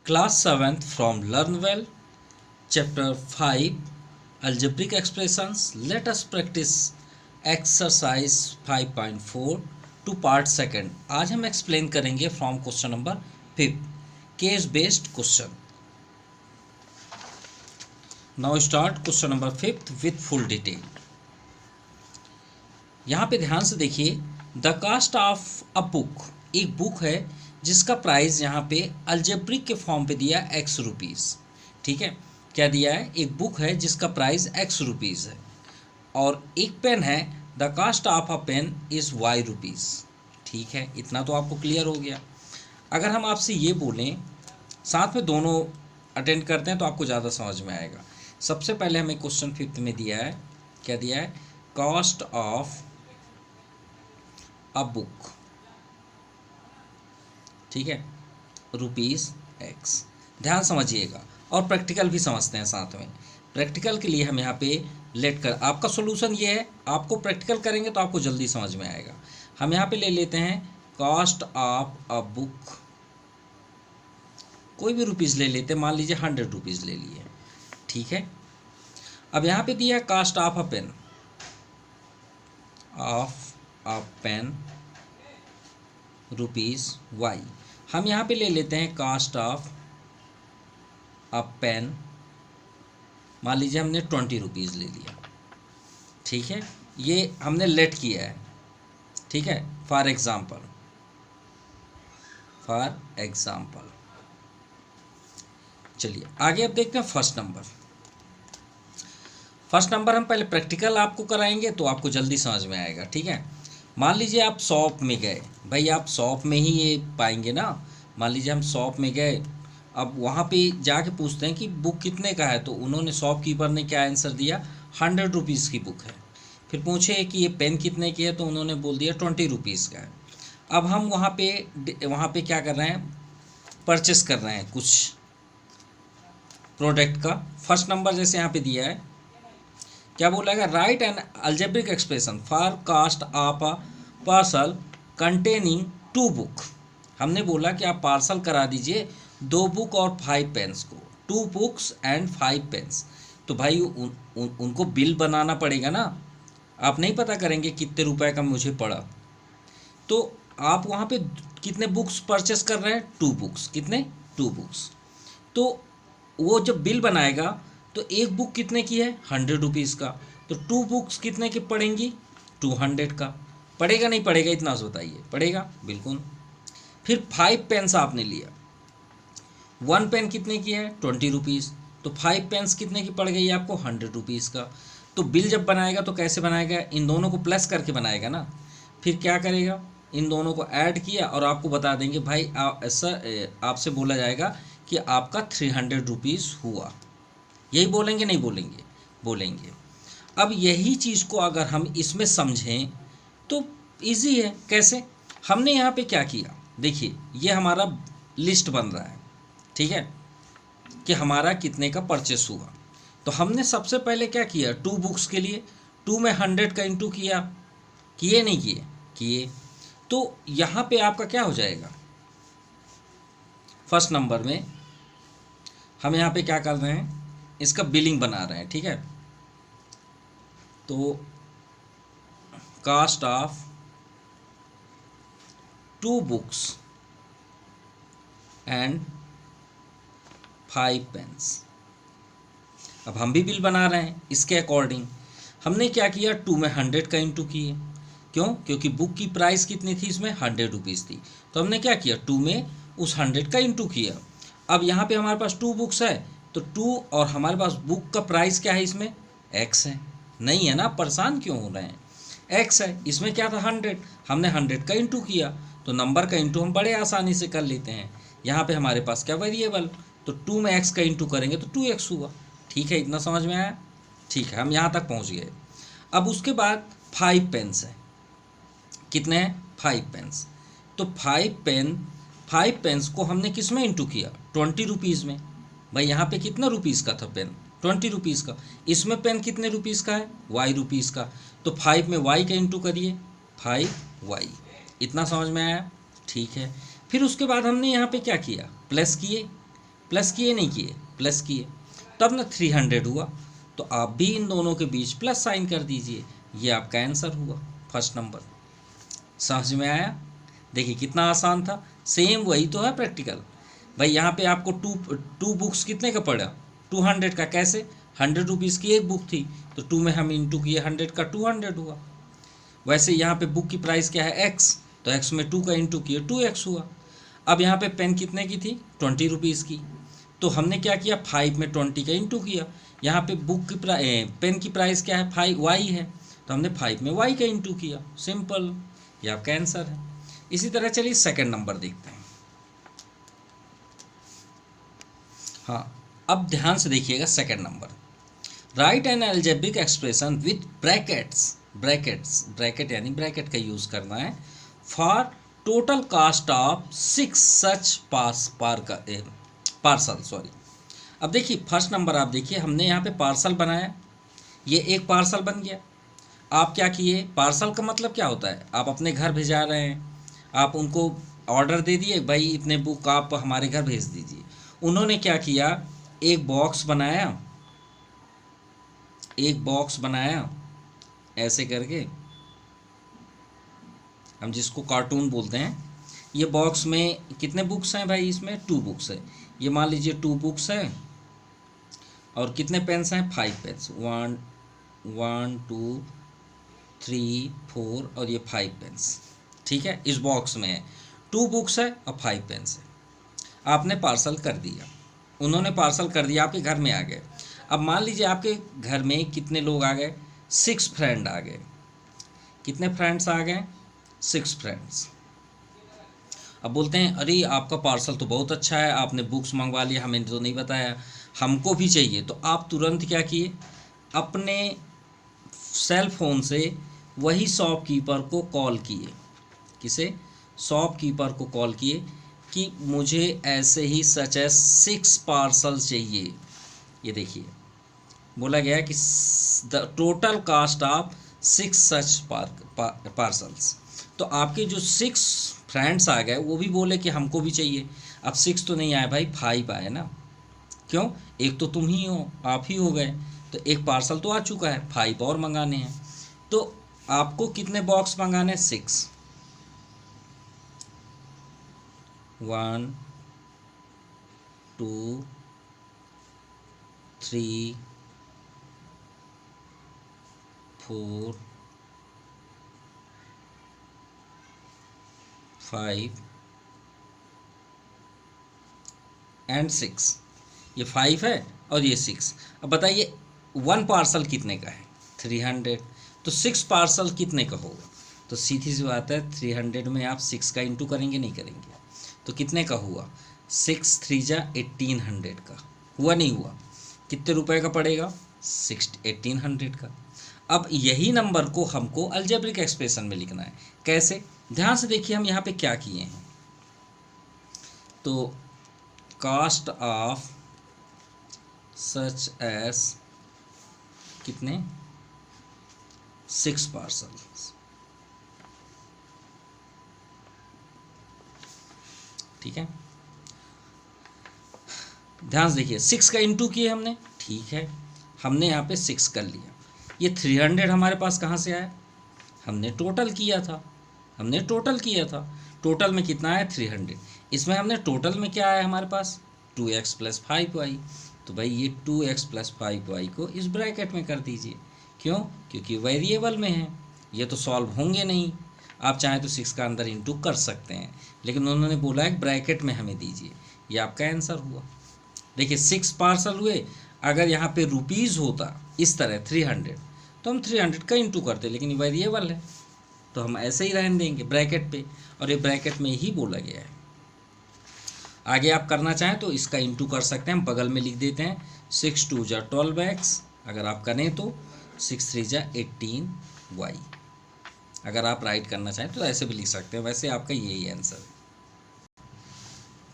Class 7th from LearnWell, Chapter 5, Algebraic Expressions. Let us practice exercise 5.4 to part 2. आज हम explain करेंगे from question number 5, case based question. Now start question number 5 with full detail. यहाँ पे ध्यान से देखिए. The cost of a book, एक book है जिसका प्राइस यहाँ पे अलजेब्रिक के फॉर्म पे दिया एक्स रुपीज़. ठीक है, क्या दिया है? एक बुक है जिसका प्राइस एक्स रुपीज़ है और एक पेन है. The cost of a pen is Y rupees. ठीक है, इतना तो आपको क्लियर हो गया. अगर हम आपसे ये बोलें, साथ में दोनों अटेंड करते हैं तो आपको ज़्यादा समझ में आएगा. सबसे पहले हमें क्वेश्चन 5 में दिया है, क्या दिया है? Cost of a book. ठीक है, रुपीज़ एक्स. ध्यान समझिएगा और प्रैक्टिकल भी समझते हैं साथ में. प्रैक्टिकल के लिए हम यहाँ पे लेट कर, आपका सोल्यूशन ये है, आपको प्रैक्टिकल करेंगे तो आपको जल्दी समझ में आएगा. हम यहाँ पे ले लेते हैं कॉस्ट ऑफ अ बुक. कोई भी रुपीज़ ले लेते हैं, मान लीजिए 100 रुपीज़ ले लिए. ठीक है, अब यहाँ पे दिया है cost of a pen. Of a pen rupees Y. हम यहाँ पे ले लेते हैं कास्ट ऑफ अ पेन. मान लीजिए हमने 20 रुपीज़ ले लिया. ठीक है, ये हमने लेट किया है. ठीक है, फॉर एग्ज़ाम्पल चलिए आगे अब देखते हैं फर्स्ट नंबर. हम पहले प्रैक्टिकल आपको कराएंगे तो आपको जल्दी समझ में आएगा. ठीक है, मान लीजिए आप शॉप में गए. भाई आप शॉप में ही ये पाएंगे ना. मान लीजिए हम शॉप में गए, अब वहाँ पे जाके पूछते हैं कि बुक कितने का है, तो उन्होंने शॉपकीपर ने क्या आंसर दिया? 100 रुपीज़ की बुक है. फिर पूछे कि ये पेन कितने की है, तो उन्होंने बोल दिया 20 रुपीज़ का है. अब हम वहाँ पे क्या कर रहे हैं? परचेस कर रहे हैं कुछ प्रोडक्ट का. फर्स्ट नंबर जैसे यहाँ पे दिया है, क्या बोला है? Write an algebraic expression for cost of a parcel containing 2 book. हमने बोला कि आप पार्सल करा दीजिए 2 बुक और 5 पेन्स को. 2 बुक्स एंड 5 पेन्स. तो भाई उनको बिल बनाना पड़ेगा ना. आप नहीं पता करेंगे कितने रुपए का मुझे पड़ा. तो आप वहाँ पे कितने बुक्स परचेस कर रहे हैं? 2 बुक्स. कितने? 2 बुक्स. तो वो जब बिल बनाएगा तो एक बुक कितने की है? 100 रुपीज़ का. तो 2 बुक्स कितने की पड़ेंगी? 200 का. पड़ेगा नहीं पड़ेगा? इतना बताइए. पड़ेगा बिल्कुल. फिर 5 पेन्स आपने लिया. 1 पेन कितने की है? 20 रुपीज़. तो 5 पेन्स कितने की पड़ गई आपको? 100 रुपीज़ का. तो बिल जब बनाएगा तो कैसे बनाएगा? इन दोनों को प्लस करके बनाएगा ना. फिर क्या करेगा? इन दोनों को ऐड किया और आपको बता देंगे भाई आपसे बोला जाएगा कि आपका 300 रुपीज़ हुआ. यही बोलेंगे? नहीं बोलेंगे? बोलेंगे. अब यही चीज़ को अगर हम इसमें समझें तो इजी है. कैसे? हमने यहाँ पे क्या किया? देखिए, ये हमारा लिस्ट बन रहा है. ठीक है, कि हमारा कितने का परचेस हुआ. तो हमने सबसे पहले क्या किया? 2 बुक्स के लिए 2 में 100 का इंटू किया. किए नहीं किए? किए. तो यहाँ पे आपका क्या हो जाएगा? फर्स्ट नंबर में हम यहाँ पे क्या कर रहे हैं? इसका बिलिंग बना रहे हैं. ठीक है, तो cost of 2 books and 5 pens. अब हम भी बिल बना रहे हैं इसके अकॉर्डिंग. हमने क्या किया? 2 में 100 का इंटू किए. क्यों? क्योंकि बुक की प्राइस कितनी थी इसमें? 100 रुपीज़ थी. तो हमने क्या किया? 2 में उस 100 का इंटू किया. अब यहाँ पे हमारे पास 2 बुक्स है, तो 2 और हमारे पास बुक का प्राइस क्या है? इसमें एक्स है. नहीं है ना? परेशान क्यों हो रहे हैं? एक्स है. इसमें क्या था? 100. हमने 100 का इंटू किया. तो नंबर का इंटू हम बड़े आसानी से कर लेते हैं. यहाँ पे हमारे पास क्या? वेरिएबल. तो 2 में एक्स का इंटू करेंगे तो 2x हुआ. ठीक है, इतना समझ में आया? ठीक है, हम यहाँ तक पहुँच गए. अब उसके बाद 5 पेन्स है. कितने हैं? 5 पेन्स. तो 5 पेन्स को हमने किस में इंटू किया? 20 रुपीज़ में. भाई यहाँ पे कितना रुपीज़ का था पेन? 20 रुपीज़ का. इसमें पेन कितने रुपीज़ का है? वाई रुपीज़ का. तो 5 में वाई का इंटू करिए, 5y. इतना समझ में आया? ठीक है. फिर उसके बाद हमने यहाँ पे क्या किया? प्लस किए. प्लस किए नहीं किए, प्लस किए, तब ना 300 हुआ। तो आप भी इन दोनों के बीच प्लस साइन कर दीजिए, ये आपका आंसर हुआ फर्स्ट नंबर। समझ में आया? देखिए कितना आसान था। सेम वही तो है प्रैक्टिकल। भाई यहाँ पे आपको टू बुक्स कितने का पड़ा? 200 का। कैसे? 100 रुपीज़ की एक बुक थी, तो 2 में हम इंटू किए 100 का, 200 हुआ। वैसे यहाँ पे बुक की प्राइस क्या है? x, तो x में 2 का इंटू किए 2x हुआ। अब यहाँ पे पेन कितने की थी? 20 रुपीज़ की, तो हमने क्या किया? 5 में 20 का इंटू किया। यहाँ पे बुक की पेन की प्राइस क्या है? 5y है, तो हमने 5 में y का इंटू किया। सिंपल, ये आपका आंसर है। इसी तरह चलिए सेकंड नंबर देखते हैं। हाँ, अब ध्यान से देखिएगा second number. Right an algebraic expression with brackets, bracket यानी ब्रैकेट का यूज़ करना है, for total cast of 6 such parcel. Sorry, अब देखिए फर्स्ट नंबर आप देखिए, हमने यहाँ पे पार्सल बनाया, ये एक पार्सल बन गया। आप क्या किए? पार्सल का मतलब क्या होता है? आप अपने घर भिजा रहे हैं, आप उनको ऑर्डर दे दिए, भाई इतने बुक आप हमारे घर भेज दीजिए। उन्होंने क्या किया? एक बॉक्स बनाया ऐसे करके, हम जिसको कार्टून बोलते हैं। ये बॉक्स में कितने बुक्स हैं भाई? इसमें 2 बुक्स है। ये मान लीजिए 2 बुक्स हैं, और कितने पेन्स हैं? 5 पेन्स। 1 2 3 4 और ये 5 पेन्स। ठीक है, इस बॉक्स में है 2 बुक्स है और 5 पेन्स है। आपने पार्सल कर दिया, उन्होंने पार्सल कर दिया, आपके घर में आ गए। अब मान लीजिए आपके घर में कितने लोग आ गए? 6 फ्रेंड आ गए। कितने फ्रेंड्स आ गए? 6 फ्रेंड्स। अब बोलते हैं अरे आपका पार्सल तो बहुत अच्छा है, आपने बुक्स मंगवा लिया, हमें तो नहीं बताया, हमको भी चाहिए। तो आप तुरंत क्या किए? अपने सेल फोन से वही शॉपकीपर को कॉल किए। किसे? शॉपकीपर को कॉल किए कि मुझे ऐसे ही सच है 6 पार्सल चाहिए। ये देखिए बोला गया कि the total cast of 6 such parcels. तो आपके जो 6 फ्रेंड्स आ गए वो भी बोले कि हमको भी चाहिए। अब 6 तो नहीं आए भाई, 5 आए ना। क्यों? एक तो तुम ही हो, आप ही हो गए, तो एक पार्सल तो आ चुका है, 5 और मंगाने हैं। तो आपको कितने बॉक्स मंगाने? 6। 1 2 3 4 5 एंड 6। ये 5 है और ये 6। अब बताइए 1 पार्सल कितने का है? 300। तो 6 पार्सल कितने का होगा? तो सीधी सी बात है, 300 में आप 6 का इंटू करेंगे? नहीं करेंगे। तो कितने का हुआ? 6 3 जा 1800 का हुआ? नहीं हुआ। कितने रुपए का पड़ेगा? 1800 का। अब यही नंबर को हमको अलजेब्रिक एक्सप्रेशन में लिखना है। कैसे? ध्यान से देखिए, हम यहाँ पे क्या किए हैं। तो कास्ट ऑफ सच एस कितने? 6 पार्सल्स। ठीक है, ध्यान से देखिए, 6 का इंटू किए हमने। ठीक है, हमने यहाँ पे 6 कर लिया। ये 300 हमारे पास कहाँ से आया? हमने टोटल किया था। टोटल में कितना आया? 300। इसमें हमने टोटल में क्या आया हमारे पास? 2x + 5y। तो भाई ये 2x + 5y को इस ब्रैकेट में कर दीजिए। क्यों? क्योंकि वेरिएबल में है, ये तो सॉल्व होंगे नहीं। आप चाहें तो 6 का अंदर इंटू कर सकते हैं, लेकिन उन्होंने बोला है ब्रैकेट में हमें दीजिए। ये आपका आंसर हुआ। देखिए 6 पार्सल हुए। अगर यहाँ पे रुपीज़ होता इस तरह 300, तो हम 300 का इंटू करते, लेकिन वेरिएबल है तो हम ऐसे ही रहने देंगे ब्रैकेट पे, और ये ब्रैकेट में ही बोला गया है। आगे आप करना चाहें तो इसका इंटू कर सकते हैं, हम बगल में लिख देते हैं 6 2 जा 12x। अगर आप करें तो 6 3 जा 18y। अगर आप राइट करना चाहें तो ऐसे भी लिख सकते हैं। वैसे आपका यही आंसर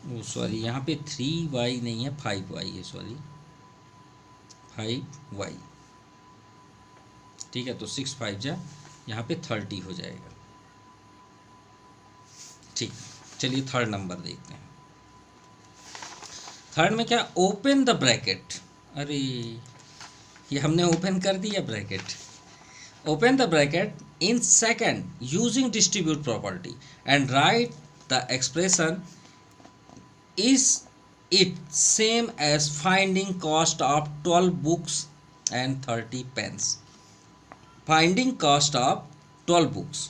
है। सॉरी, यहाँ पे 3y नहीं है, 5y है। Sorry, 5y। ठीक है, तो 6 5 जा यहाँ पे 30 हो जाएगा। ठीक, चलिए थर्ड नंबर देखते हैं। थर्ड में क्या, ओपन द ब्रैकेट, अरे ये हमने ओपन कर दिया bracket, open the bracket in second using distribute property and write the expression is it same as finding cost of 12 books and 30 pens. Finding cost of 12 books,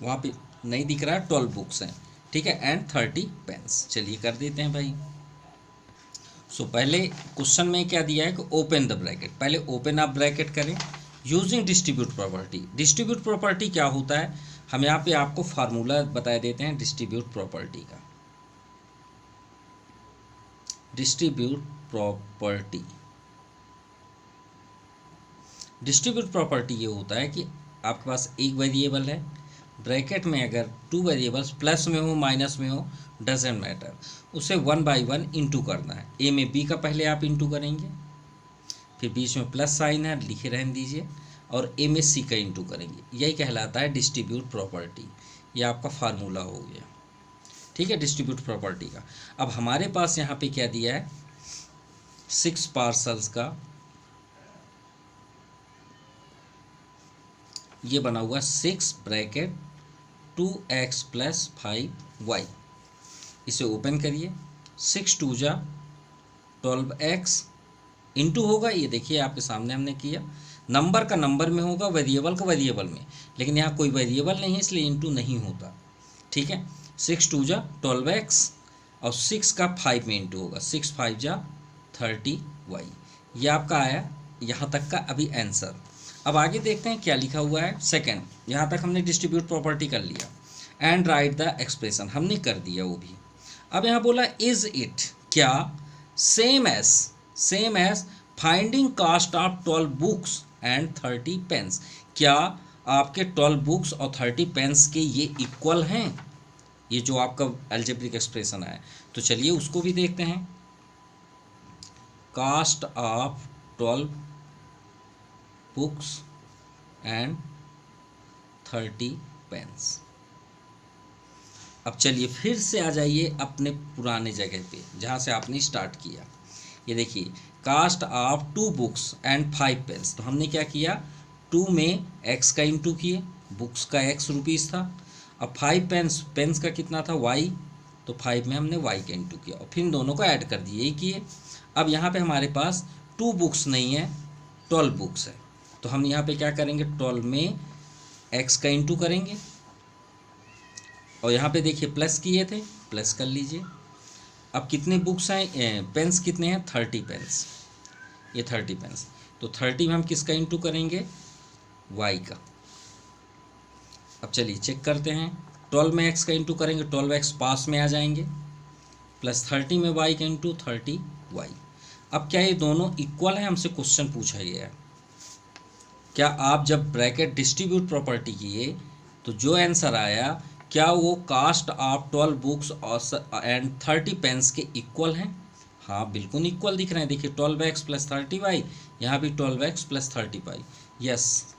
वहाँ पे नहीं दिख रहा है, 12 बुक्स हैं, ठीक है, एंड 30 पेन्स। चलिए कर देते हैं भाई। सो पहले क्वेश्चन में क्या दिया है कि ओपन द ब्रैकेट, पहले ओपन आप ब्रैकेट करें using distribute property. Distribute property क्या होता है, हम यहाँ पे आपको फार्मूला बता देते हैं डिस्ट्रीब्यूट प्रॉपर्टी का। डिस्ट्रीब्यूट प्रॉपर्टी, डिस्ट्रीब्यूट प्रॉपर्टी ये होता है कि आपके पास एक वेरिएबल है, ब्रैकेट में अगर 2 वेरिएबल्स प्लस में हो माइनस में हो डजेंट मैटर, उसे 1 बाई 1 इंटू करना है। ए में बी का पहले आप इंटू करेंगे, फिर बीच में प्लस साइन है लिखे रहने दीजिए, और ए में सी का इंटू करेंगे, यही कहलाता है डिस्ट्रीब्यूट प्रॉपर्टी। ये आपका फार्मूला हो गया, ठीक है, डिस्ट्रीब्यूट प्रॉपर्टी का। अब हमारे पास यहाँ पे क्या दिया है, 6 पार्सल्स का ये बना हुआ 6 ब्रैकेट 2x + 5y। इसे ओपन करिए, 6 2 जा 12x इंटू होगा, ये देखिए आपके सामने हमने किया, नंबर का नंबर में होगा, वेरिएबल का वेरिएबल में, लेकिन यहाँ कोई वेरिएबल नहीं है इसलिए इंटू नहीं होता, ठीक है। 6 2 जा 12x और 6 का 5 में इंटू होगा, 6 5 जा 30y। ये आपका आया यहाँ तक का अभी आंसर। अब आगे देखते हैं क्या लिखा हुआ है। सेकंड, यहाँ तक हमने डिस्ट्रीब्यूट प्रॉपर्टी कर लिया, एंड राइट द एक्सप्रेशन हमने कर दिया वो भी। अब यहाँ बोला इज इट, क्या same as finding cost of 12 books and 30 pens, क्या आपके 12 बुक्स और 30 पेन्स के ये इक्वल हैं, ये जो आपका अलजेब्रिक एक्सप्रेशन है। तो चलिए उसको भी देखते हैं। Cost of 12 books and 30 pens. अब चलिए फिर से आ जाइए अपने पुराने जगह पे जहाँ से आपने स्टार्ट किया। ये देखिए, cost of 2 books and 5 pens, तो हमने क्या किया, 2 में x का इंटू किए, बुक्स का x रुपीज़ था। अब 5 पेन्स का कितना था y, तो 5 में हमने y का इंटू किया और फिर दोनों को ऐड कर दिए, यही किए। अब यहाँ पे हमारे पास 2 बुक्स नहीं है, 12 बुक्स है, तो हम यहाँ पे क्या करेंगे, 12 में x का इंटू करेंगे, और यहाँ पे देखिए प्लस किए थे, प्लस कर लीजिए। अब कितने बुक्स हैं, पेन्स कितने हैं, 30 पेन्स, ये 30 पेन्स, तो 30 में हम किसका इंटू करेंगे, y का। अब चलिए चेक करते हैं, 12 में x का इंटू करेंगे, 12x पास में आ जाएंगे, प्लस 30 में y का इंटू 30y। अब क्या ये दोनों इक्वल हैं, हमसे क्वेश्चन पूछा गया है। क्या आप जब ब्रैकेट डिस्ट्रीब्यूट प्रॉपर्टी किए तो जो आंसर आया, क्या वो कास्ट ऑफ 12 बुक्स और एंड 30 पेन्स के इक्वल हैं? हाँ बिल्कुल इक्वल दिख रहे हैं। देखिए 12x + 30y, यहाँ भी 12x + 30y, yes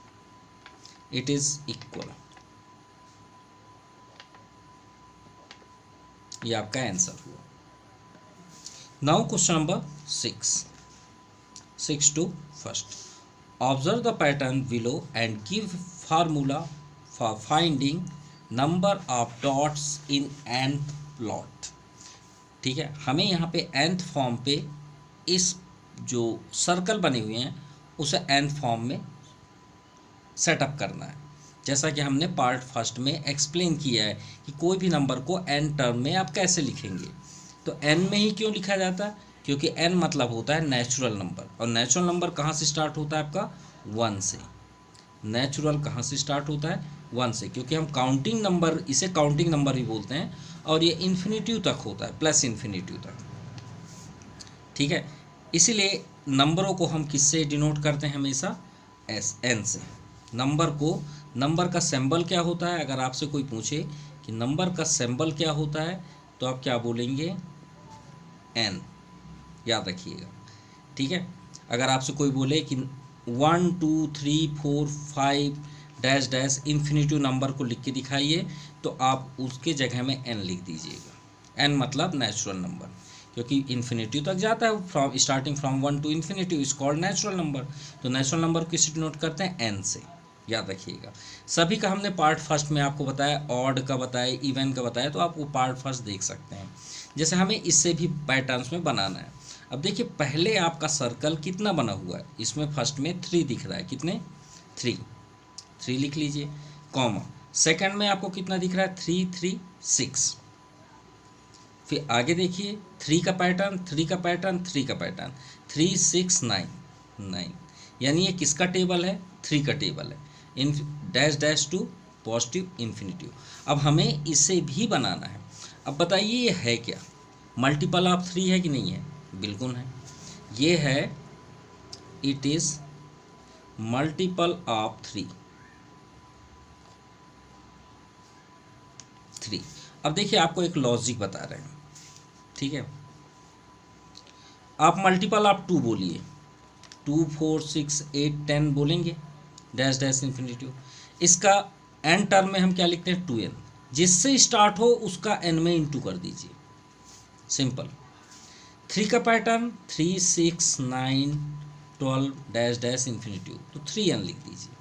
it is equal. ये आपका आंसर हुआ। Now question number 6 to first, observe the pattern below and give formula for finding number of dots in nth plot. ठीक है, हमें यहाँ पे nth फॉर्म पे इस जो सर्कल बने हुए हैं उसे nth फॉर्म में सेटअप करना है। जैसा कि हमने पार्ट फर्स्ट में एक्सप्लेन किया है कि कोई भी नंबर को n टर्म में आप कैसे लिखेंगे, तो n में ही क्यों लिखा जाता है, क्योंकि n मतलब होता है नेचुरल नंबर, और नेचुरल नंबर कहाँ से स्टार्ट होता है आपका, 1 से। नेचुरल कहाँ से स्टार्ट होता है, 1 से, क्योंकि हम काउंटिंग नंबर, इसे काउंटिंग नंबर भी बोलते हैं, और ये इन्फिनिटिव तक होता है, प्लस इन्फिनिटिव तक। ठीक है, इसीलिए नंबरों को हम किससे डिनोट करते हैं हमेशा, n से। नंबर का सिंबल क्या होता है, अगर आपसे कोई पूछे कि नंबर का सिंबल क्या होता है तो आप क्या बोलेंगे, n, याद रखिएगा। ठीक है, अगर आपसे कोई बोले कि 1 2 3 4 5 डैश डैश इन्फिनिटिव नंबर को लिख के दिखाइए, तो आप उसके जगह में n लिख दीजिएगा। n मतलब नेचुरल नंबर, क्योंकि इन्फिनिटी तक जाता है, from starting from 1 to infinity is called natural number. तो नेचुरल नंबर को किससे डिनोट करते हैं? एन से, याद रखिएगा। सभी का हमने पार्ट फर्स्ट में आपको बताया, ऑड का बताया, इवन का बताया, तो आप वो पार्ट फर्स्ट देख सकते हैं। जैसे हमें इससे भी पैटर्न्स में बनाना है। अब देखिए पहले आपका सर्कल कितना बना हुआ है, इसमें फर्स्ट में 3 दिख रहा है, कितने? 3 लिख लीजिए, कॉमा सेकंड में आपको कितना दिख रहा है? 3 3 6। फिर आगे देखिए 3 का पैटर्न, 3 का पैटर्न, 3 का पैटर्न, 3 6 9 9, यानी ये किसका टेबल है? 3 का टेबल है, in dash dash to positive infinitive. अब हमें इसे भी बनाना है। अब बताइए ये है क्या? मल्टीपल ऑफ 3 है कि नहीं है? बिल्कुल है, ये है, इट इज मल्टीपल ऑफ 3। अब देखिए आपको एक लॉजिक बता रहे हैं, ठीक है? आप मल्टीपल ऑफ 2 बोलिए, 2 4 6 8 10 बोलेंगे, डैश डैश इन्फिनिटिव। इसका एन टर्म में हम क्या लिखते हैं? 2n। जिससे स्टार्ट हो उसका n में इंटू कर दीजिए, सिंपल। 3 का पैटर्न 3 6 9 12 डैश डैश इन्फिनिटिव, तो 3n लिख दीजिए।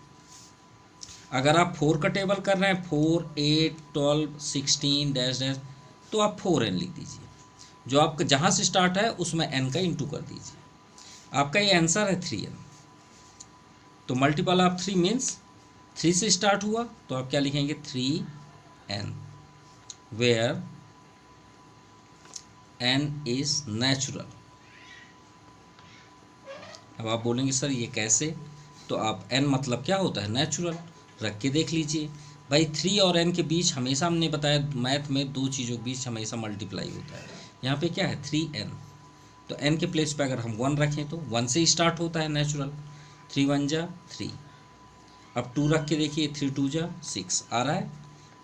अगर आप 4 का टेबल कर रहे हैं, 4 8 12 16 डैश डैश, तो आप 4n लिख दीजिए। जो आपका जहाँ से स्टार्ट है उसमें n का इंटू कर दीजिए, आपका ये आंसर है 3n। तो मल्टीपल ऑफ 3 मीन्स 3 से स्टार्ट हुआ, तो आप क्या लिखेंगे? 3n, where n is natural. अब आप बोलेंगे सर ये कैसे? तो आप n मतलब क्या होता है? नेचुरल। रख के देख लीजिए भाई, 3 और n के बीच हमेशा हमने बताया मैथ में 2 चीज़ों के बीच हमेशा मल्टीप्लाई होता है। यहाँ पे क्या है? 3n। तो n के प्लेस पे अगर हम 1 रखें तो 1 से स्टार्ट होता है नेचुरल। 3 1 जा 3। अब 2 रख के देखिए, 3 2 जा 6 आ रहा है।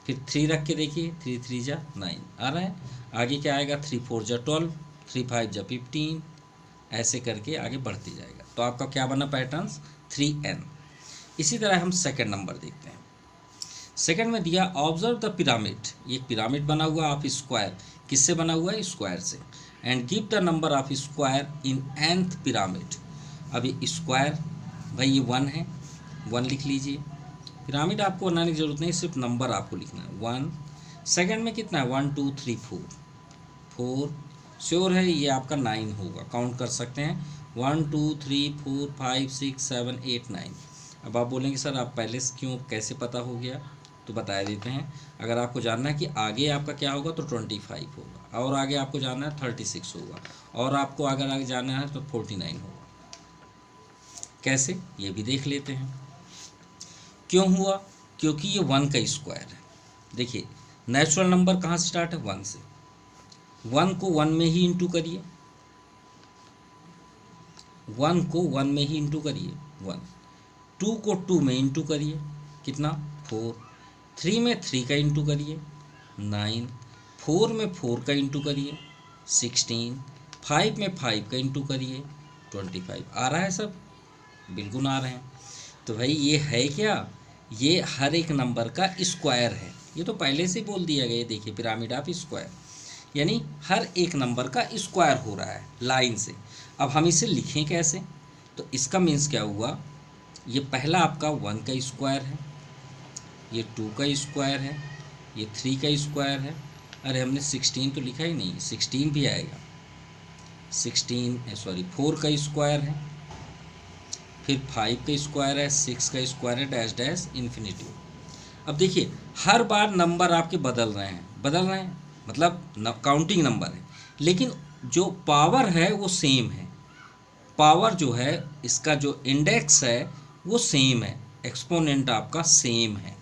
फिर 3 रख के देखिए, 3 3 जा 9 आ रहा है। आगे क्या आएगा? 3 4 जा 12, 3 5 जा 15, ऐसे करके आगे बढ़ते जाएगा। तो आपका क्या बना पैटर्न्स? 3n। इसी तरह हम सेकंड नंबर देखते हैं। सेकंड में दिया ऑब्जर्व द पिरामिड। ये पिरामिड बना हुआ ऑफ स्क्वायर, किससे बना हुआ है? स्क्वायर से। And give the number of square in nth pyramid. अब ये स्क्वायर भाई ये 1 है, 1 लिख लीजिए। पिरामिड आपको बनाने की जरूरत नहीं, सिर्फ नंबर आपको लिखना है 1। सेकंड में कितना है? 1 2 3 4 श्योर है ये आपका 9 होगा, काउंट कर सकते हैं 1 2 3 4 5 6 7 8 9। अब आप बोलेंगे सर आप पहले से क्यों, कैसे पता हो गया? तो बता देते हैं। अगर आपको जानना है कि आगे आपका क्या होगा तो 25 होगा, और आगे आपको जानना है 36 होगा, और आपको अगर आगे जानना है तो 49 होगा। कैसे? ये भी देख लेते हैं। क्यों हुआ? क्योंकि ये 1 का स्क्वायर है। देखिए नेचुरल नंबर कहाँ से स्टार्ट है? 1 से। 1 को 1 में ही इंटू करिए, 1 को 1 में ही इंटू करिए 1। 2 को 2 में इंटू करिए, कितना? 4। 3 में 3 का इंटू करिए 9। 4 में 4 का इंटू करिए 16। 5 में 5 का इंटू करिए 25। आ रहा है सब? बिल्कुल आ रहे हैं। तो भाई ये है क्या? ये हर एक नंबर का स्क्वायर है। ये तो पहले से बोल दिया गया, देखिए पिरामिड ऑफ स्क्वायर, यानी हर एक नंबर का स्क्वायर हो रहा है लाइन से। अब हम इसे लिखें कैसे? तो इसका मीन्स क्या हुआ? ये पहला आपका 1 का स्क्वायर है, ये 2 का स्क्वायर है, ये 3 का स्क्वायर है। अरे हमने 16 तो लिखा ही नहीं, 16 भी आएगा। 4 का स्क्वायर है, फिर 5 का स्क्वायर है, 6 का स्क्वायर है, डैश डैश इन्फिनिटी। अब देखिए हर बार नंबर आपके बदल रहे हैं मतलब काउंटिंग नंबर है, लेकिन जो पावर है वो सेम है। पावर जो है इसका जो इंडेक्स है वो सेम है, एक्सपोनेंट आपका सेम है,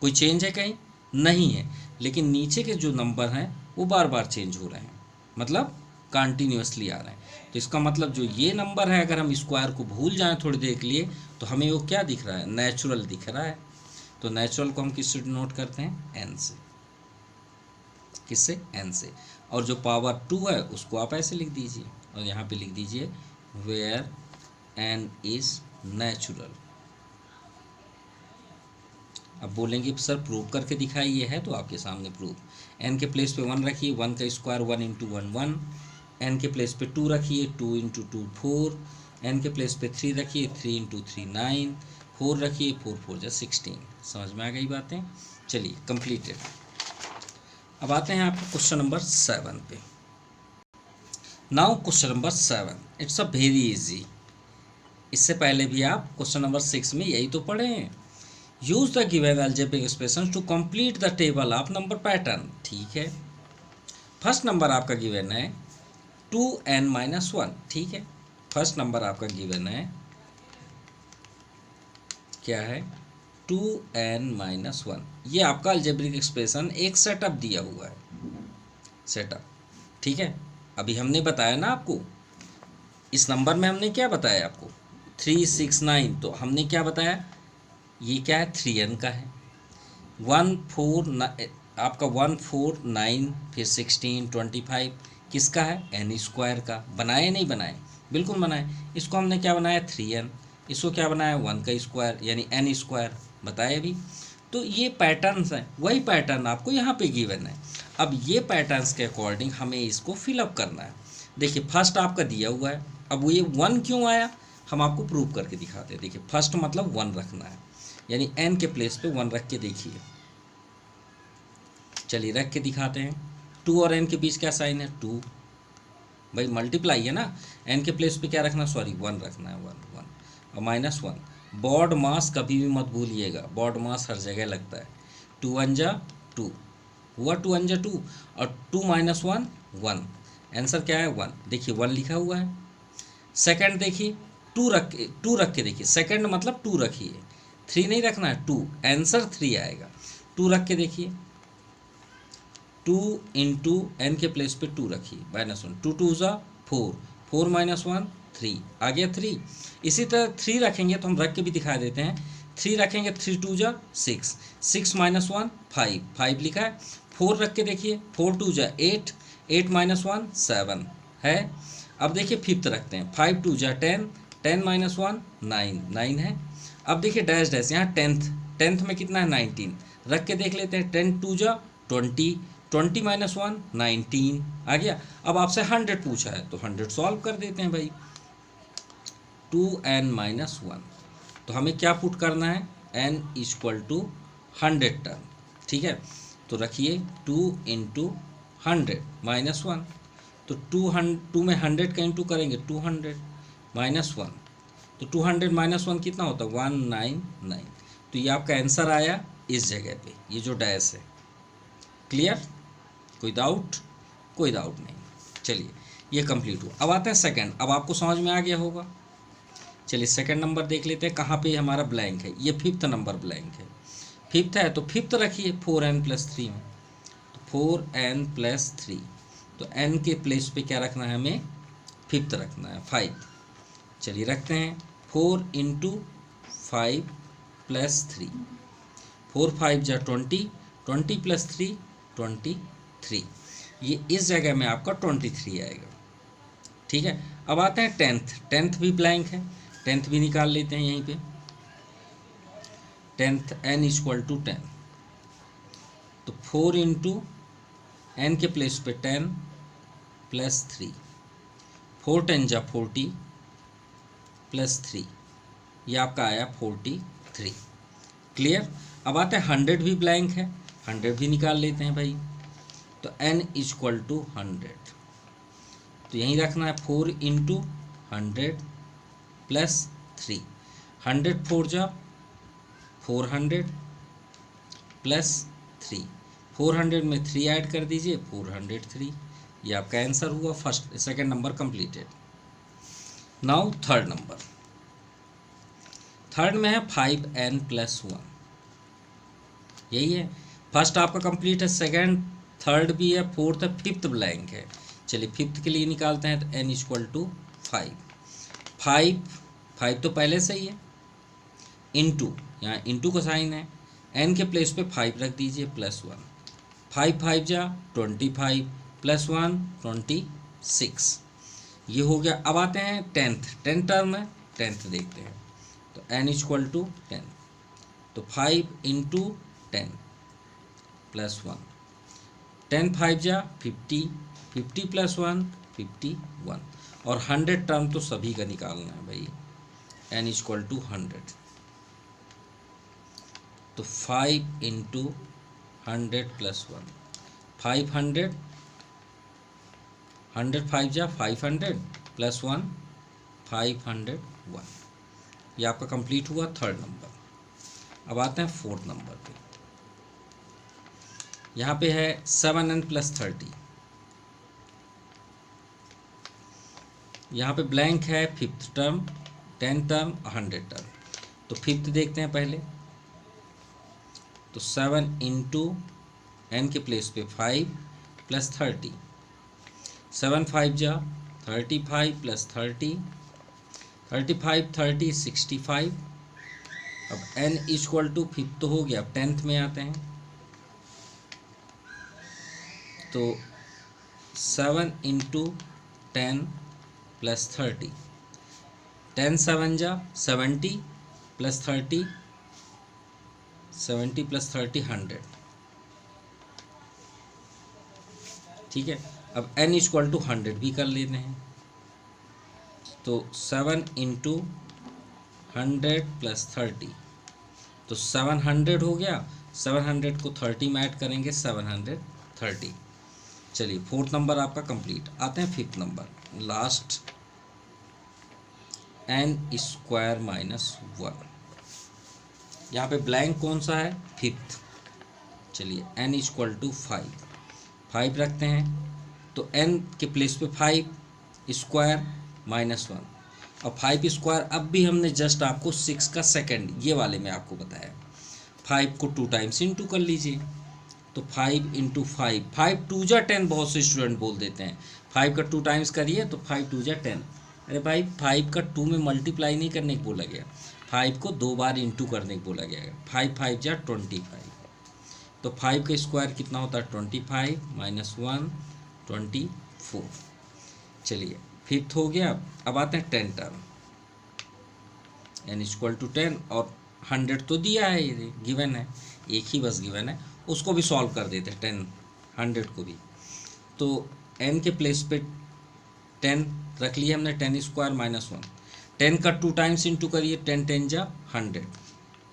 कोई चेंज है कहीं? नहीं है। लेकिन नीचे के जो नंबर हैं वो बार बार चेंज हो रहे हैं, मतलब कंटिन्यूसली आ रहे हैं। तो इसका मतलब जो ये नंबर है, अगर हम स्क्वायर को भूल जाएं थोड़ी देर के लिए, तो हमें वो क्या दिख रहा है? नेचुरल दिख रहा है। तो नेचुरल को हम किससे डिनोट करते हैं? n से। किससे? n से। और जो पावर 2 है उसको आप ऐसे लिख दीजिए, और यहाँ पे लिख दीजिए वेयर n इज नेचुरल। अब बोलेंगे सर प्रूव करके दिखाइए, है तो आपके सामने प्रूफ। n के प्लेस पे 1 रखिए, 1 का स्क्वायर 1 इंटू 1 1, एन के प्लेस पे 2 रखिए, 2 इंटू 2 4, एन के प्लेस पे 3 रखिए, 3 इंटू 3 9, 4 रखिए, 4 4 जा 16। समझ में आ गई बातें? चलिए कंप्लीटेड। अब आते हैं आपको क्वेश्चन नंबर 7 पे। Now question number 7, it's a very easy. इससे पहले भी आप क्वेश्चन नंबर 6 में यही तो पढ़े हैं। Use the given algebraic expression to complete the table of number pattern. ठीक है, फर्स्ट नंबर आपका गिवन है 2n-1। ठीक है, फर्स्ट नंबर आपका गिवन है क्या है 2n-1। ये आपका अलजेब्रिक एक्सप्रेशन एक सेटअप दिया हुआ है, सेटअप। ठीक है, अभी हमने बताया ना आपको, इस नंबर में हमने क्या बताया आपको 369, तो हमने क्या बताया, ये क्या है 3n का है, आपका 149, फिर 16 25 किसका है n स्क्वायर का। बनाए नहीं बनाए? बिल्कुल बनाए। इसको हमने क्या बनाया 3n, इसको क्या बनाया 1 का स्क्वायर यानी n स्क्वायर, बताए अभी। तो ये पैटर्न्स हैं, वही पैटर्न आपको यहाँ पे गिवन है। अब ये पैटर्न्स के अकॉर्डिंग हमें इसको फिलअप करना है। देखिए फर्स्ट आपका दिया हुआ है, अब ये 1 क्यों आया हम आपको प्रूव करके दिखाते हैं। देखिए फर्स्ट मतलब 1 रखना है, यानी n के प्लेस पे 1 रख के देखिए। चलिए रख के दिखाते हैं। 2 और n के बीच क्या साइन है 2, भाई मल्टीप्लाई है ना। n के प्लेस पे क्या रखना, सॉरी 1 रखना है, 1 1 और -1। बॉड मास कभी भी मत भूलिएगा, बॉड मास हर जगह लगता है। 2 1 जा 2 हुआ, 2 1 जा 2 और 2 -1 1, आंसर क्या है 1। देखिए 1 लिखा हुआ है। सेकंड देखिए 2 रख के देखिए, सेकंड मतलब 2 रखिए, 3 नहीं रखना है, 2, आंसर 3 आएगा। 2 रख के देखिए, 2 इंटू एन के प्लेस पे 2 रखिए, -1, 2 2 ज़ा 4, 4 -1 3, आ गया 3। इसी तरह 3 रखेंगे तो हम रख के भी दिखा देते हैं। 3 रखेंगे, 3 2 ज़ा 6, 6 -1 5, 5 लिखा है। 4 रख के देखिए, 4 2 ज़ा 8, 8 -1 7 है। अब देखिए फिफ्थ रखते हैं, 5 2 ज़ा 10, 10 -1 9, 9 है। अब देखिए डैश डैश, यहाँ टेंथ में कितना है 19, रख के देख लेते हैं। 10 2 ज़ा 20, 20 -1 19 आ गया। अब आपसे 100 पूछा है तो 100 सॉल्व कर देते हैं भाई। 2n-1, तो हमें क्या पुट करना है n = 100 टर्म। ठीक है, तो रखिए 2 इंटू 100 -1, तो 2 में 100 का इंटू करेंगे 200 -1, तो 200 -1 कितना होता है 199। तो ये आपका आंसर आया इस जगह पे, ये जो डैश है। क्लियर? कोई डाउट? कोई डाउट नहीं। चलिए ये कंप्लीट हुआ। अब आते हैं सेकंड। अब आपको समझ में आ गया होगा। चलिए सेकंड नंबर देख लेते हैं कहाँ पे हमारा ब्लैंक है। ये फिफ्थ नंबर ब्लैंक है, फिफ्थ है तो फिफ्थ रखिए 4n+3 में, तो 4n+3, तो n के प्लेस पे क्या रखना है हमें फिफ्थ रखना है 5। चलिए रखते हैं 4 इंटू 5+3, 4 5 जा 20, 20 + 3 23, ये इस जगह में आपका 23 आएगा। ठीक है, अब आते हैं टेंथ भी ब्लैंक है, टेंथ भी निकाल लेते हैं यहीं पे। टेंथ n = 10, तो 4 इंटू एन के प्लेस पे 10 + 3, 4 10 जा 40 + 3, ये आपका आया 43। क्लियर? अब आते हैं 100 भी ब्लैंक है, 100 भी निकाल लेते हैं भाई। तो n = 100, तो यहीं रखना है 4 इंटू 100 + 3, 100 4 जा 400 + 3, 400 में 3 ऐड कर दीजिए 403, ये आपका आंसर हुआ। Second number completed. Now third number. Third में है 5n+1, यही है। फर्स्ट आपका कंप्लीट है, सेकंड थर्ड भी है, फोर्थ है, फिफ्थ ब्लैंक है। चलिए फिफ्थ के लिए निकालते हैं, तो n = 5, 5 तो पहले से ही है, इंटू, यहाँ इंटू का साइन है, n के प्लेस पे 5 रख दीजिए +1, 5 5 जा 25 +1 26, ये हो गया। अब आते हैं टेंथ टर्म है, टेंथ देखते हैं। तो n = 10, तो 5 इंटू 10 +1, 10 5 जा 50, 50 + 1 51। और 100 टर्म तो सभी का निकालना है भाई, n इक्वल टू 100। तो 5 इंटू 100 प्लस 1, 500, 100 5 जा 500 प्लस 1 501। ये आपका कंप्लीट हुआ थर्ड नंबर। अब आते हैं फोर्थ नंबर पे। यहाँ पे है 7n प्लस 30, यहाँ पे ब्लैंक है फिफ्थ टर्म, 10 टर्म, 100 टर्म। तो फिफ्थ देखते हैं पहले। तो 7 इंटू एन के प्लेस पे 5 प्लस 30, 7 5 जा 35 प्लस 30, 35 30 65। अब n इक्वल टू फिफ्थ तो हो गया, अब 10th में आते हैं। तो 7 इंटू 10 प्लस 30, 10 7 जा 70 प्लस 30, 70 प्लस 30 100। ठीक है, अब n इक्वल टू 100 भी कर लेते हैं। तो 7 इंटू 100 प्लस 30, तो 700 हो गया। 700 को 30 में ऐड करेंगे, 730। चलिए फोर्थ नंबर आपका कंप्लीट। आते हैं fifth number, last, n square minus 1। यहाँ पे ब्लैंक कौन सा है, फिफ्थ। चलिए n इक्वल टू 5 रखते हैं। तो n के प्लेस पे 5 स्क्वायर माइनस 1, और 5 स्क्वायर अब भी हमने जस्ट आपको 6 का सेकंड ये वाले में आपको बताया। 5 को 2 टाइम्स इंटू कर लीजिए। तो 5 इंटू 5, 5 2 जा 10, बहुत से स्टूडेंट बोल देते हैं 5 का 2 टाइम्स करिए तो 5 2 जा 10। अरे भाई 5 का 2 में मल्टीप्लाई नहीं करने को बोला गया, 5 को 2 बार इंटू करने को बोला गया। 5 5 जा 25। तो 5 का स्क्वायर कितना होता है, 25 माइनस 1 24। चलिए फिफ्थ हो गया। अब आते हैं 10 टर्म, n इक्वल टू 10, और 100 तो दिया है, ये गिवन है, एक ही बस गिवन है, उसको भी सॉल्व कर देते हैं 10 100 को भी। तो n के प्लेस पे 10 रख लिया हमने, 10 स्क्वायर माइनस 1, 10 का 2 टाइम्स इंटू करिए, 10 10 जा 100।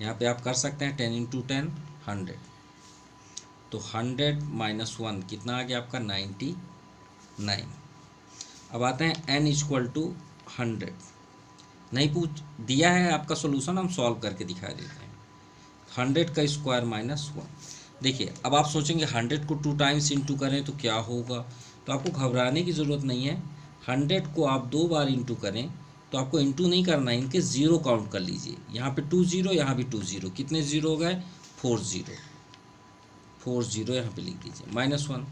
यहाँ पे आप कर सकते हैं 10 इंटू 10 100। तो 100 माइनस 1 कितना आ गया आपका, 99। अब आते हैं n इक्वल टू 100, नहीं पूछ दिया है आपका सोल्यूशन, हम सॉल्व करके दिखा देते हैं। 100 का स्क्वायर माइनस 1। देखिए अब आप सोचेंगे 100 को 2 टाइम्स इंटू करें तो क्या होगा, तो आपको घबराने की ज़रूरत नहीं है। 100 को आप 2 बार इंटू करें तो आपको इंटू नहीं करना है, इनके ज़ीरो काउंट कर लीजिए। यहाँ पे 2 0, यहाँ भी 2 0, कितने ज़ीरो हो गए, 4 0, 4 0 यहाँ पे लिख दीजिए, माइनस 1।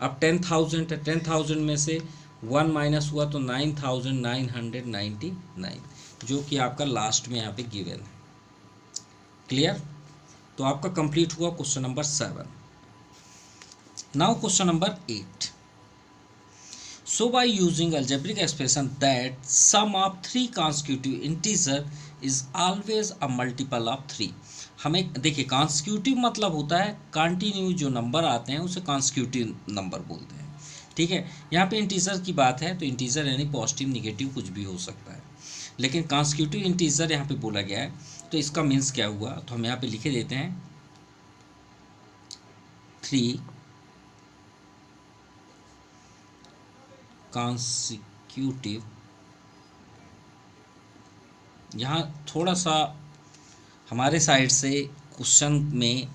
अब 10,000 है, 10,000 में से 1 माइनस हुआ तो 9,999, जो कि आपका लास्ट में यहाँ पे गिवन है। क्लियर? तो आपका कंप्लीट हुआ question number 7। Now question number 8। So by using algebraic expression that sum of 3 consecutive integer is always a multiple of 3। हमें देखिए कॉन्सिक्यूटिव मतलब होता है कंटिन्यू, जो नंबर आते हैं उसे कॉन्सिक्यूटिव नंबर बोलते हैं। ठीक है, यहाँ पे इंटीजर की बात है तो इंटीजर यानी पॉजिटिव निगेटिव कुछ भी हो सकता है, लेकिन कॉन्सिक्यूटिव इंटीजर यहाँ पे बोला गया है। तो इसका मीन्स क्या हुआ, तो हम यहाँ पे लिखे देते हैं 3 कॉन्सिक्यूटिव। यहाँ थोड़ा सा हमारे साइड से क्वेश्चन में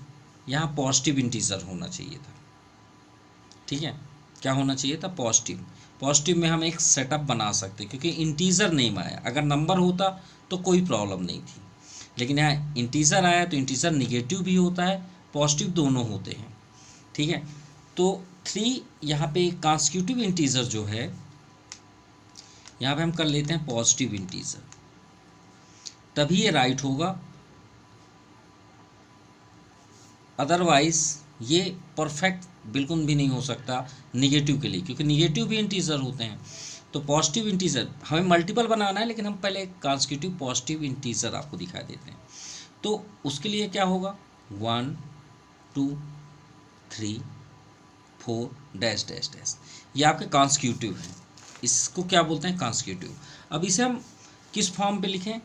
यहाँ पॉजिटिव इंटीजर होना चाहिए था। ठीक है, क्या होना चाहिए था, पॉजिटिव। पॉजिटिव में हम एक सेटअप बना सकते क्योंकि इंटीजर नेम आया, अगर नंबर होता तो कोई प्रॉब्लम नहीं थी, लेकिन यहाँ इंटीजर आया तो इंटीजर निगेटिव भी होता है, पॉजिटिव दोनों होते हैं। ठीक है, तो 3 यहाँ पे कॉन्सिक्यूटिव इंटीजर जो है यहाँ पे हम कर लेते हैं पॉजिटिव इंटीजर, तभी ये राइट होगा, अदरवाइज ये परफेक्ट बिल्कुल भी नहीं हो सकता निगेटिव के लिए, क्योंकि निगेटिव भी इंटीजर होते हैं। तो पॉजिटिव इंटीजर हमें मल्टीपल बनाना है, लेकिन हम पहले कॉन्सिक्यूटिव पॉजिटिव इंटीजर आपको दिखा देते हैं। तो उसके लिए क्या होगा, 1 2 3 4 डैश डैश डैश, ये आपके कॉन्सिक्यूटिव हैं। इसको क्या बोलते हैं, कॉन्स्टिट्यूटिव। अब इसे हम किस फॉर्म पे लिखें,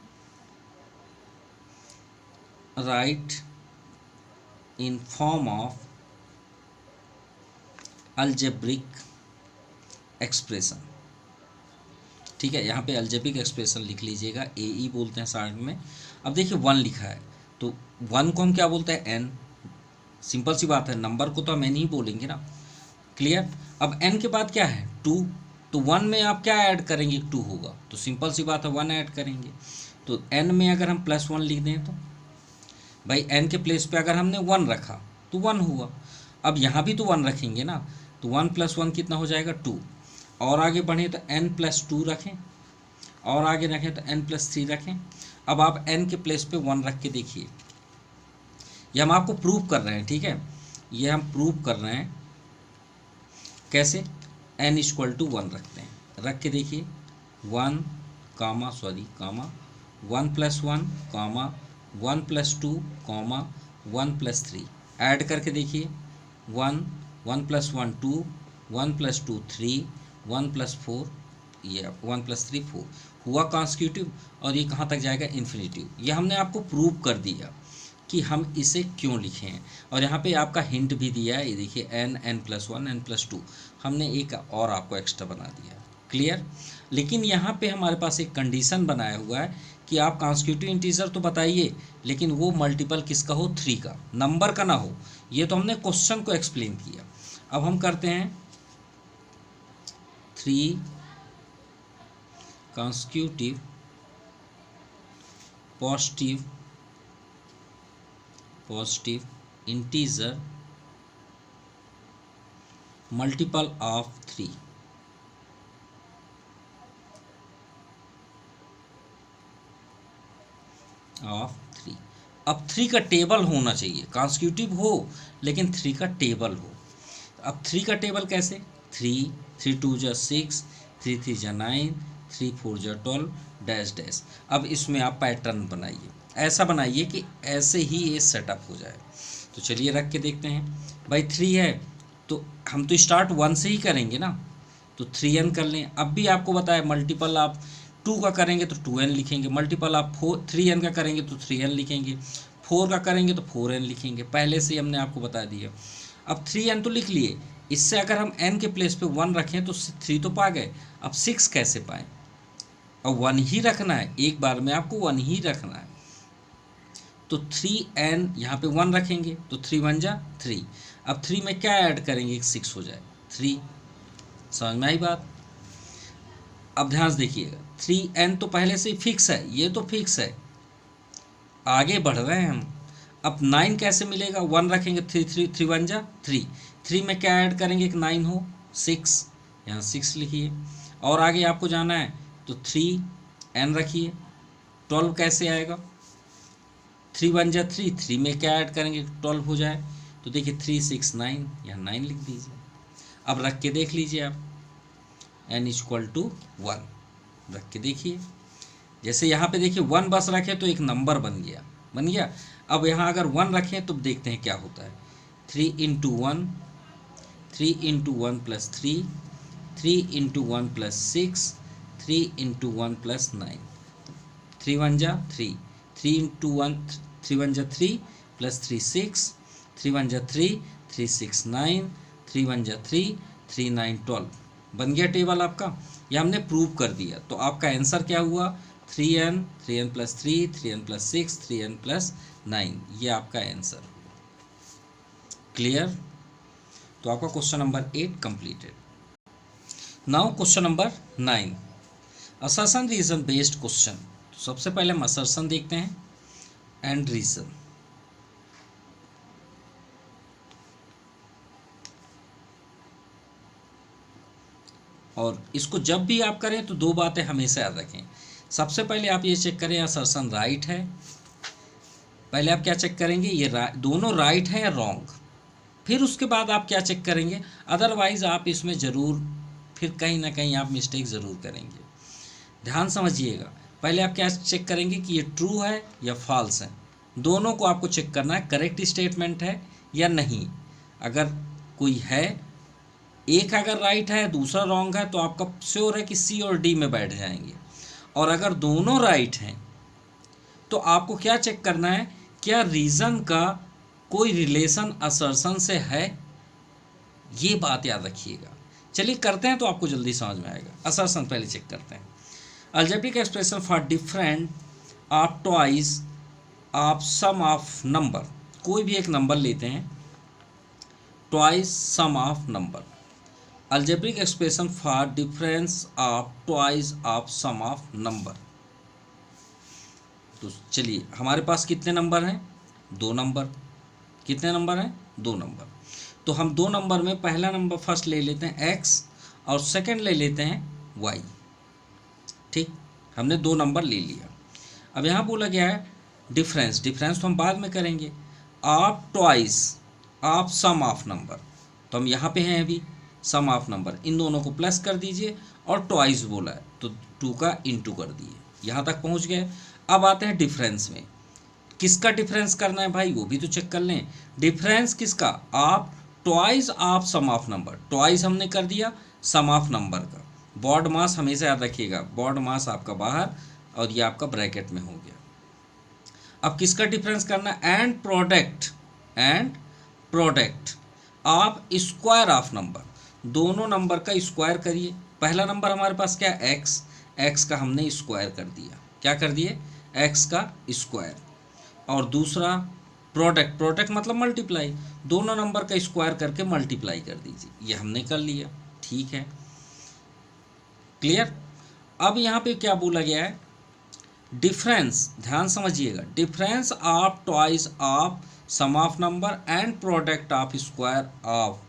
right in form of algebraic expression. ठीक है, यहाँ पे अलजेब्रिक एक्सप्रेशन लिख लीजिएगा, ए बोलते हैं साइड में। अब देखिए 1 लिखा है, तो 1 को हम क्या बोलते हैं, एन। सिंपल सी बात है, नंबर को तो हम एन ही बोलेंगे ना। क्लियर। अब एन के बाद क्या है, 2, तो 1 में आप क्या ऐड करेंगे, 2 होगा, तो सिंपल सी बात है 1 ऐड करेंगे। तो एन में अगर हम +1 लिख दें तो भाई एन के प्लेस पे अगर हमने 1 रखा तो 1 हुआ। अब यहाँ भी तो 1 रखेंगे ना, तो 1 + 1 कितना हो जाएगा, 2। और आगे बढ़े तो n+2 रखें, और आगे रखें तो n+3 रखें। अब आप n के प्लेस पे 1 रख के देखिए, ये हम आपको प्रूव कर रहे हैं। ठीक है, ये हम प्रूव कर रहे हैं कैसे, n = 1 रखते हैं, रख के देखिए 1 1 + 1 1 + 2 1 + 3 ऐड करके देखिए 1 1 + 1 2 1 + 2 3 1 + 4, ये 1 + 3 4 हुआ कॉन्स्टिट्यूटिव। और ये कहाँ तक जाएगा, इन्फिनिटिव। ये हमने आपको प्रूव कर दिया कि हम इसे क्यों लिखे हैं। और यहाँ पे आपका हिंट भी दिया है, ये देखिए n n+1 n+2 हमने एक और आपको एक्स्ट्रा बना दिया। क्लियर। लेकिन यहाँ पे हमारे पास एक कंडीशन बनाया हुआ है कि आप कॉन्स्टिट्यूटिव इंटीजर तो बताइए, लेकिन वो मल्टीपल किसका हो, 3 का, नंबर का ना हो। ये तो हमने क्वेश्चन को एक्सप्लेन किया। अब हम करते हैं 3 consecutive positive integer multiple of 3। अब 3 का टेबल होना चाहिए, कॉन्स्टिट्यूटिव हो लेकिन 3 का टेबल हो। अब 3 का टेबल कैसे, 3 3 2 = 6 3 3 = 9 3 4 = 12 डैश डैश। अब इसमें आप पैटर्न बनाइए, ऐसा बनाइए कि ऐसे ही ये सेटअप हो जाए। तो चलिए रख के देखते हैं। भाई 3 है तो हम तो स्टार्ट 1 से ही करेंगे ना, तो 3n कर लें। अब भी आपको बताया मल्टीपल आप 2 का करेंगे तो 2n लिखेंगे, मल्टीपल आप 3n का करेंगे तो 3n लिखेंगे, 4 का करेंगे तो 4n लिखेंगे, पहले से ही हमने आपको बता दिया। अब 3n तो लिख लिए, इससे अगर हम n के प्लेस पे 1 रखें तो 3 तो पा गए। अब 6 कैसे पाएँ, और 1 ही रखना है, एक बार में आपको 1 ही रखना है। तो 3n यहाँ पे 1 रखेंगे तो 3 1 = 3। अब 3 में क्या ऐड करेंगे, 6 हो जाए 3। समझ में आई बात। अब ध्यान से देखिएगा, 3n तो पहले से ही फिक्स है, ये तो फिक्स है, आगे बढ़ रहे हैं हम। अब 9 कैसे मिलेगा, 1 रखेंगे 3 1 = 3। 3 में क्या ऐड करेंगे, एक 9 हो, 6, यहाँ 6 लिखिए। और आगे आपको जाना है तो 3n रखिए, 12 कैसे आएगा, 3 1 = 3, 3 में क्या ऐड करेंगे, 12 हो जाए। तो देखिए 3 6 9, यहाँ 9 लिख दीजिए। अब रख के देख लीजिए आप, n = 1 रख के देखिए। जैसे यहाँ पे देखिए 1 बस रखे तो एक नंबर बन गया। अब यहाँ अगर 1 रखें तो देखते हैं क्या होता है, 3 × 1 3 × 1 + 3 3 × 1 + 6 3 × 1 + 9 3 1 = 3 3 × 1 3 1 = 3 + 3 6 3 1 = 3 3 6 9 3 1 = 3 3 9 12 बन गया टेबल आपका। ये हमने प्रूव कर दिया। तो आपका आंसर क्या हुआ, 3n 3n + 3 3n + 6 3n + 9, ये आपका आंसर। क्लियर। तो आपका question number 8 completed. Now question number 9, assertion reason based question. तो सबसे पहले हम असर्शन देखते हैं एंड रीजन। और इसको जब भी आप करें तो 2 बातें हमेशा याद रखें। सबसे पहले आप ये चेक करें असर्शन राइट है, पहले आप क्या चेक करेंगे, ये दोनों राइट है या रॉन्ग। फिर उसके बाद आप क्या चेक करेंगे, अदरवाइज़ आप इसमें ज़रूर फिर कहीं ना कहीं आप मिस्टेक ज़रूर करेंगे। ध्यान समझिएगा, पहले आप क्या चेक करेंगे कि ये ट्रू है या फॉल्स है, दोनों को आपको चेक करना है, करेक्ट स्टेटमेंट है या नहीं। अगर कोई है एक अगर राइट है दूसरा रॉन्ग है तो आपका श्योर है कि सी और डी में बैठ जाएंगे। और अगर दोनों राइट हैं तो आपको क्या चेक करना है, क्या रीज़न का कोई रिलेशन असर्शन से है, ये बात याद रखिएगा। चलिए करते हैं तो आपको जल्दी समझ में आएगा। असर्शन पहले चेक करते हैं। Algebraic expression for different of twice of sum of number, कोई भी एक नंबर लेते हैं, twice sum of number. Algebraic expression for difference of twice of sum of number. तो चलिए हमारे पास कितने नंबर हैं, 2 नंबर। कितने नंबर हैं, 2 नंबर। तो हम 2 नंबर में पहला नंबर फर्स्ट ले लेते हैं x और सेकंड ले लेते हैं y। ठीक, हमने 2 नंबर ले लिया। अब यहाँ बोला गया है डिफरेंस, डिफरेंस तो हम बाद में करेंगे, of twice of sum of number. तो हम यहाँ पे हैं अभी सम ऑफ नंबर, इन दोनों को प्लस कर दीजिए और ट्वाइस बोला है तो 2 का इंटू कर दिए, यहाँ तक पहुँच गए। अब आते हैं डिफरेंस में, किसका डिफरेंस करना है भाई, वो भी तो चेक कर लें। डिफरेंस किसका, of twice of sum of number. Twice हमने कर दिया सम ऑफ नंबर का। बॉड मास हमेशा याद रखिएगा, बॉड मास आपका बाहर और ये आपका ब्रैकेट में हो गया। अब किसका डिफरेंस करना है, and product of square of number. दोनों नंबर का स्क्वायर करिए। पहला नंबर हमारे पास क्या है, एक्स का हमने स्क्वायर कर दिया, क्या कर दिए, एक्स का स्क्वायर। और दूसरा प्रोडक्ट मतलब मल्टीप्लाई, दोनों नंबर का स्क्वायर करके मल्टीप्लाई कर दीजिए, ये हमने कर लिया। ठीक है, क्लियर। अब यहाँ पे क्या बोला गया है, डिफरेंस, ध्यान समझिएगा, difference of twice of sum of number and product of square of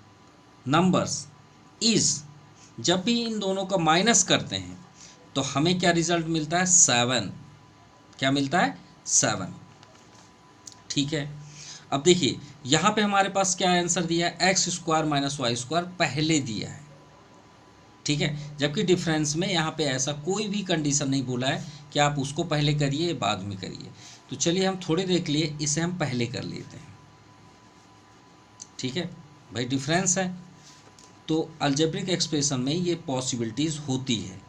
numbers is, जब भी इन दोनों का माइनस करते हैं तो हमें क्या रिजल्ट मिलता है, 7। क्या मिलता है, 7। ठीक है, अब देखिए यहाँ पे हमारे पास क्या आंसर दिया है, X square minus Y square पहले दिया है। ठीक है, जबकि डिफरेंस में यहाँ पे ऐसा कोई भी कंडीशन नहीं बोला है कि आप उसको पहले करिए बाद में करिए। तो चलिए हम थोड़ी देख लिए, इसे हम पहले कर लेते हैं। ठीक है भाई, डिफरेंस है तो अलजेब्रिक एक्सप्रेशन में ये पॉसिबिलिटीज़ होती है,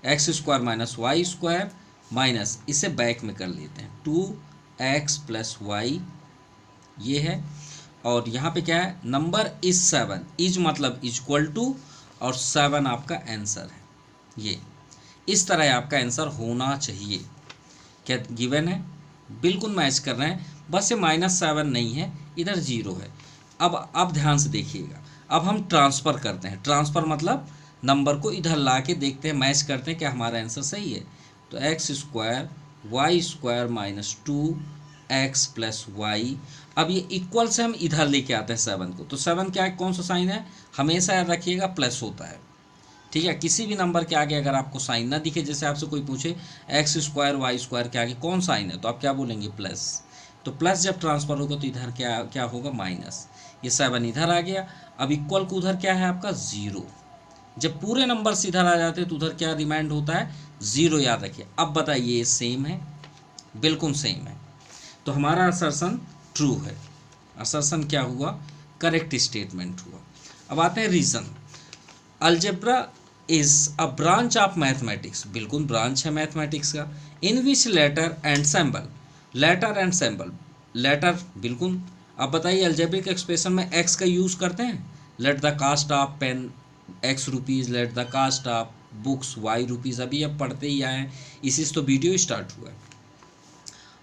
X square minus Y square minus, इसे बैक में कर लेते हैं, 2x प्लस वाई, ये है। और यहाँ पे क्या है, नंबर इज 7, इज मतलब इक्वल टू और 7 आपका आंसर है। ये इस तरह आपका आंसर होना चाहिए। क्या गिवन है, बिल्कुल मैच कर रहे हैं, बस ये -7 नहीं है, इधर 0 है। अब ध्यान से देखिएगा, अब हम ट्रांसफ़र करते हैं। ट्रांसफ़र मतलब नंबर को इधर ला के देखते हैं, मैच करते हैं क्या हमारा आंसर सही है। तो X square Y square minus 2x plus Y. अब ये इक्वल से हम इधर लेके आते हैं 7 को, तो 7 क्या है, कौन सा साइन है, हमेशा याद रखिएगा प्लस होता है। ठीक है, किसी भी नंबर के आगे अगर आपको साइन ना दिखे, जैसे आपसे कोई पूछे एक्स स्क्वायर वाई स्क्वायर के आगे कौन साइन है, तो आप क्या बोलेंगे, प्लस। तो प्लस जब ट्रांसफ़र होगा तो इधर क्या होगा, माइनस। ये 7 इधर आ गया। अब इक्वल को उधर क्या है आपका, 0। जब पूरे नंबर से इधर आ जाते हैं तो उधर क्या रिमाइंड होता है, 0, याद रखिए। अब बताइए, सेम है, बिल्कुल सेम है, तो हमारा असर्शन ट्रू है। असर्शन क्या हुआ, करेक्ट स्टेटमेंट हुआ। अब आते हैं reason. Algebra is a branch of mathematics, बिल्कुल ब्रांच है मैथमेटिक्स का, in which letter and symbol, letter and symbol, letter बिल्कुल। अब बताइए अलजेब्रिक एक्सप्रेशन में एक्स का यूज़ करते हैं, let the cost of pen X rupees, let the cost of books Y rupees, अभी अब पढ़ते ही आए हैं, इसी से तो वीडियो स्टार्ट हुआ है।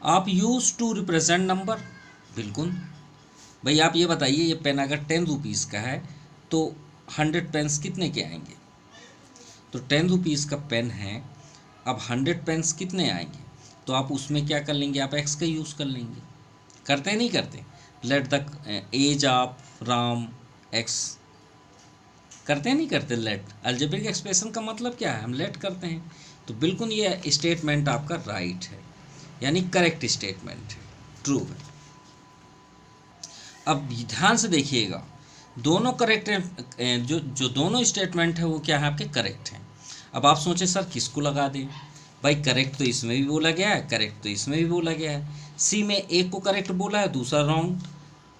आप यूज़ टू रिप्रेजेंट नंबर, बिल्कुल भाई। आप ये बताइए, ये पेन अगर 10 रुपीज़ का है तो 100 पेन्स कितने के आएंगे, तो 10 रुपीज़ का पेन है, अब 100 पेन्स कितने आएंगे, तो आप उसमें क्या कर लेंगे, आप एक्स का यूज़ कर लेंगे। करते नहीं करते, let the age of Ram X, करते नहीं करते, लेट। अलजेब्रिक एक्सप्रेशन का मतलब क्या है, हम लेट करते हैं। तो बिल्कुल ये स्टेटमेंट आपका राइट है, यानी करेक्ट स्टेटमेंट है, ट्रू है। अब ध्यान से देखिएगा, दोनों करेक्ट हैं, जो दोनों स्टेटमेंट है वो क्या है, आपके करेक्ट हैं। अब आप सोचें सर किसको लगा दें, भाई करेक्ट तो इसमें भी बोला गया है, करेक्ट तो इसमें भी बोला गया है। सी में एक को करेक्ट बोला है, दूसरा रॉन्ग,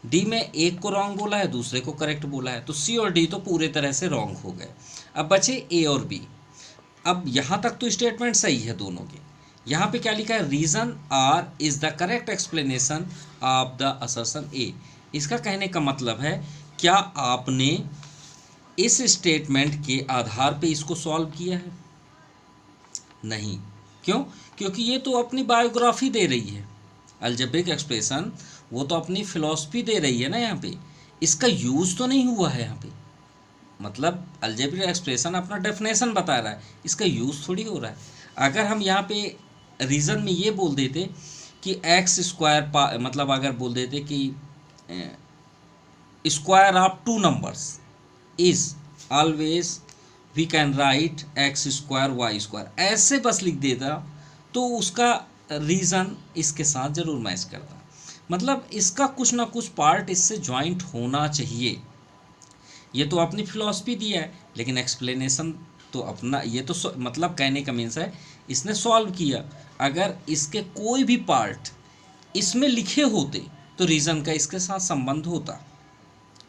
डी में एक को रॉन्ग बोला है, दूसरे को करेक्ट बोला है, तो सी और डी तो पूरे तरह से रॉन्ग हो गए। अब बचे ए और बी। अब यहाँ तक तो स्टेटमेंट सही है दोनों के। यहाँ पे क्या लिखा है, reason R is the correct explanation of the assertion A. इसका कहने का मतलब है, क्या आपने इस स्टेटमेंट के आधार पे इसको सॉल्व किया है? नहीं। क्यों? क्योंकि ये तो अपनी बायोग्राफी दे रही है। अलजेब्रिक एक्सप्रेशन वो तो अपनी फिलॉसफी दे रही है ना यहाँ पे, इसका यूज़ तो नहीं हुआ है यहाँ पे। मतलब अलजेब्रिक एक्सप्रेशन अपना डेफिनेशन बता रहा है, इसका यूज़ थोड़ी हो रहा है। अगर हम यहाँ पे रीज़न में ये बोल देते कि एक्स स्क्वायर मतलब अगर बोल देते कि square of two numbers is always we can write X square Y square, ऐसे बस लिख देता तो उसका रीज़न इसके साथ ज़रूर मैच करता। मतलब इसका कुछ ना कुछ पार्ट इससे ज्वाइंट होना चाहिए। ये तो अपनी फिलॉसफी दिया है, लेकिन एक्सप्लेनेशन तो अपना, ये तो मतलब कहने का मीन्स है इसने सॉल्व किया। अगर इसके कोई भी पार्ट इसमें लिखे होते तो रीज़न का इसके साथ संबंध होता।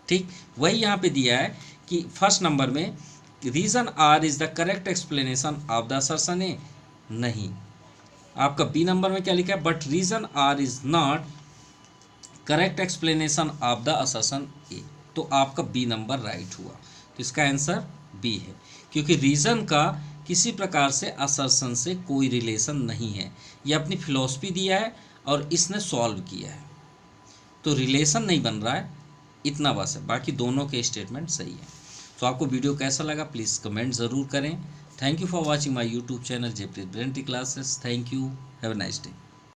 ठीक वही यहाँ पे दिया है कि फर्स्ट नंबर में reason R is the correct explanation of the assertion A. नहीं, आपका बी नंबर में क्या लिखा है, but reason R is not correct explanation of the assertion A. तो आपका बी नंबर राइट हुआ। तो इसका आंसर बी है, क्योंकि रीज़न का किसी प्रकार से असर्शन से कोई रिलेशन नहीं है। ये अपनी फिलॉसफी दिया है और इसने सॉल्व किया है, तो रिलेशन नहीं बन रहा है, इतना बस है। बाकी दोनों के स्टेटमेंट सही है। तो आपको वीडियो कैसा लगा प्लीज़ कमेंट ज़रूर करें। Thank you for watching my YouTube channel Jaypreet brain classes. Thank you, have a nice day.